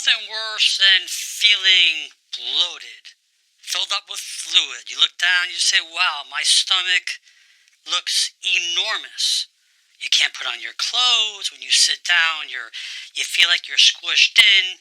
nothing worse than feeling bloated, filled up with fluid. You look down, you say, wow, my stomach looks enormous. You can't put on your clothes. When you sit down, you feel like you're squished in.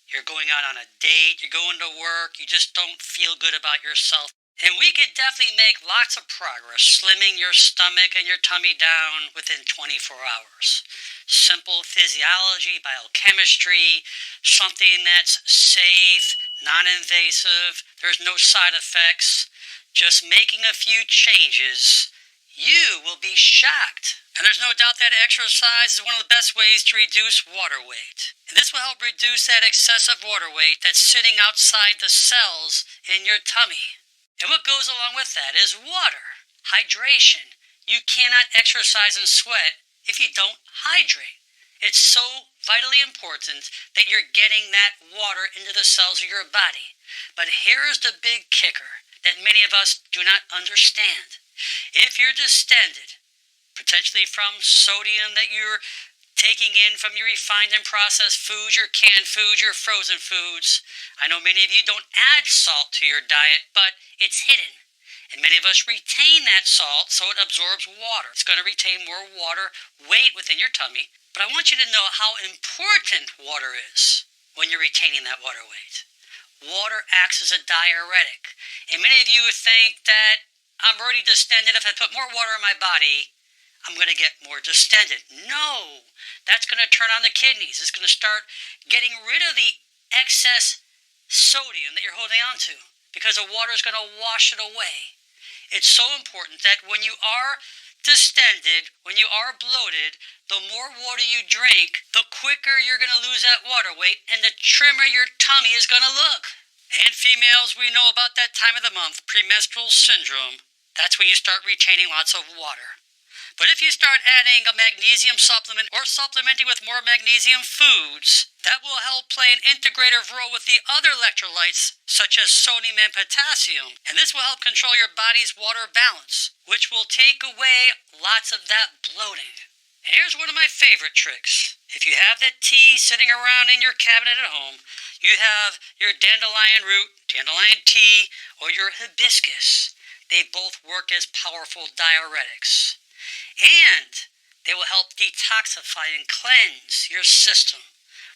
You're going out on a date. You're going to work. You just don't feel good about yourself. And we could definitely make lots of progress slimming your stomach and your tummy down within 24 hours. Simple physiology, biochemistry, something that's safe, non-invasive. There's no side effects. Just making a few changes, you will be shocked. And there's no doubt that exercise is one of the best ways to reduce water weight. And this will help reduce that excessive water weight that's sitting outside the cells in your tummy. And what goes along with that is water, hydration. You cannot exercise and sweat if you don't hydrate. It's so vitally important that you're getting that water into the cells of your body. But here's the big kicker that many of us do not understand. If you're distended, potentially from sodium that you're taking in from your refined and processed foods, your canned foods, your frozen foods. I know many of you don't add salt to your diet, but it's hidden. And many of us retain that salt so it absorbs water. It's going to retain more water weight within your tummy. But I want you to know how important water is when you're retaining that water weight. Water acts as a diuretic. And many of you think that I'm already distended. If I put more water in my body, I'm going to get more distended. No, that's going to turn on the kidneys. It's going to start getting rid of the excess sodium that you're holding on to because the water is going to wash it away. It's so important that when you are distended, when you are bloated, the more water you drink, the quicker you're going to lose that water weight and the trimmer your tummy is going to look. And females, we know about that time of the month, premenstrual syndrome. That's when you start retaining lots of water. But if you start adding a magnesium supplement or supplementing with more magnesium foods, that will help play an integrative role with the other electrolytes such as sodium and potassium. And this will help control your body's water balance, which will take away lots of that bloating. And here's one of my favorite tricks. If you have that tea sitting around in your cabinet at home, you have your dandelion root, dandelion tea, or your hibiscus. They both work as powerful diuretics. And they will help detoxify and cleanse your system,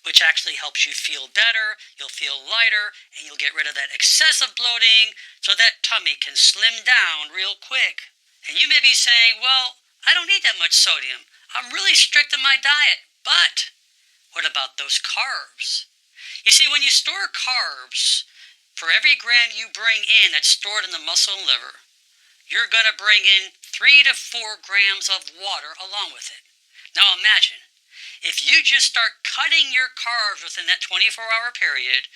which actually helps you feel better, you'll feel lighter, and you'll get rid of that excessive bloating so that tummy can slim down real quick. And you may be saying, well, I don't need that much sodium. I'm really strict in my diet. But what about those carbs? You see, when you store carbs, for every gram you bring in that's stored in the muscle and liver, you're going to bring in 3 to 4 grams of water along with it. Now imagine, if you just start cutting your carbs within that 24-hour period,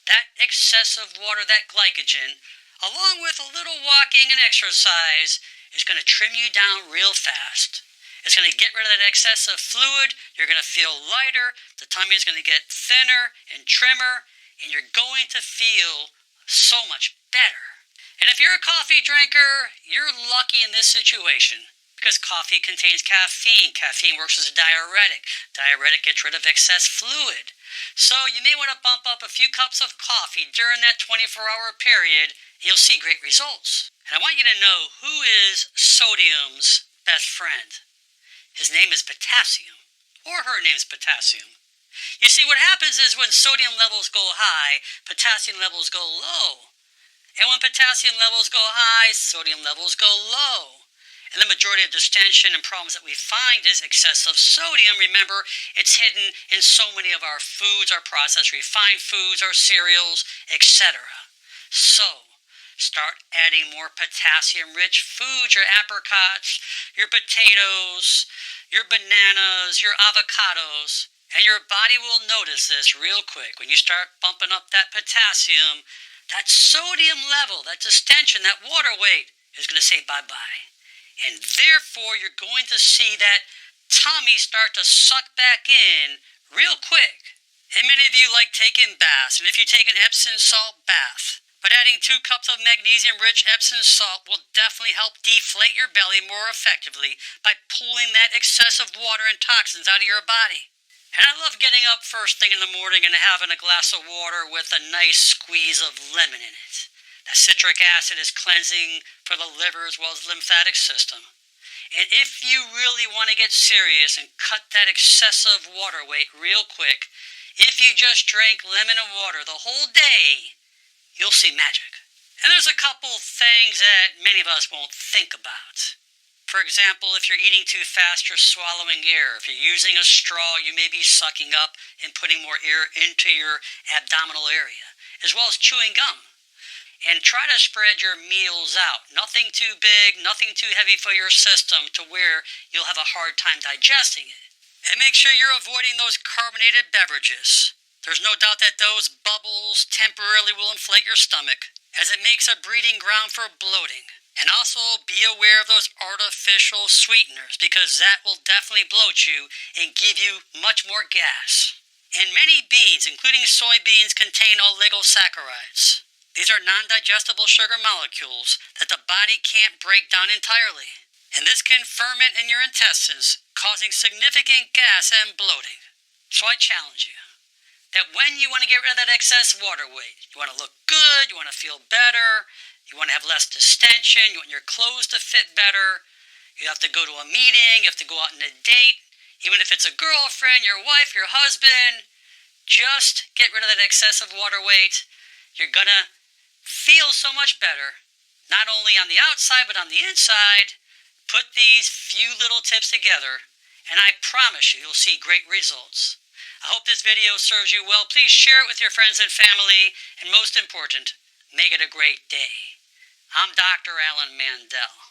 that excessive water, that glycogen, along with a little walking and exercise, is going to trim you down real fast. It's going to get rid of that excessive fluid. You're going to feel lighter. The tummy is going to get thinner and trimmer, and you're going to feel so much better. And if you're a coffee drinker, you're lucky in this situation because coffee contains caffeine. Caffeine works as a diuretic. Diuretic gets rid of excess fluid. So you may want to bump up a few cups of coffee during that 24-hour period, and you'll see great results. And I want you to know who is sodium's best friend. His name is potassium, or her name's potassium. You see, what happens is when sodium levels go high, potassium levels go low. And when potassium levels go high, sodium levels go low. And the majority of distension and problems that we find is excessive sodium. Remember, it's hidden in so many of our foods, our processed refined foods, our cereals, etc. So, start adding more potassium-rich foods, your apricots, your potatoes, your bananas, your avocados. And your body will notice this real quick. When you start bumping up that potassium, that sodium level, that distension, that water weight is going to say bye-bye. And therefore, you're going to see that tummy start to suck back in real quick. And many of you like taking baths. And if you take an Epsom salt bath, but adding 2 cups of magnesium-rich Epsom salt will definitely help deflate your belly more effectively by pulling that excessive water and toxins out of your body. And I love getting up first thing in the morning and having a glass of water with a nice squeeze of lemon in it. The citric acid is cleansing for the liver as well as the lymphatic system. And if you really want to get serious and cut that excessive water weight real quick, if you just drink lemon and water the whole day, you'll see magic. And there's a couple things that many of us won't think about. For example, if you're eating too fast, you're swallowing air. If you're using a straw, you may be sucking up and putting more air into your abdominal area, as well as chewing gum. And try to spread your meals out. Nothing too big, nothing too heavy for your system to where you'll have a hard time digesting it. And make sure you're avoiding those carbonated beverages. There's no doubt that those bubbles temporarily will inflate your stomach, as it makes a breeding ground for bloating. And also be aware of those artificial sweeteners, because that will definitely bloat you and give you much more gas. And many beans, including soybeans, contain oligosaccharides. These are non-digestible sugar molecules that the body can't break down entirely. And this can ferment in your intestines, causing significant gas and bloating. So I challenge you that when you want to get rid of that excess water weight, you want to look good, you want to feel better, you want to have less distension, you want your clothes to fit better, you have to go to a meeting, you have to go out on a date, even if it's a girlfriend, your wife, your husband, just get rid of that excessive water weight. You're going to feel so much better, not only on the outside but on the inside. Put these few little tips together, and I promise you, you'll see great results. I hope this video serves you well. Please share it with your friends and family, and most important, make it a great day. I'm Dr. Alan Mandel.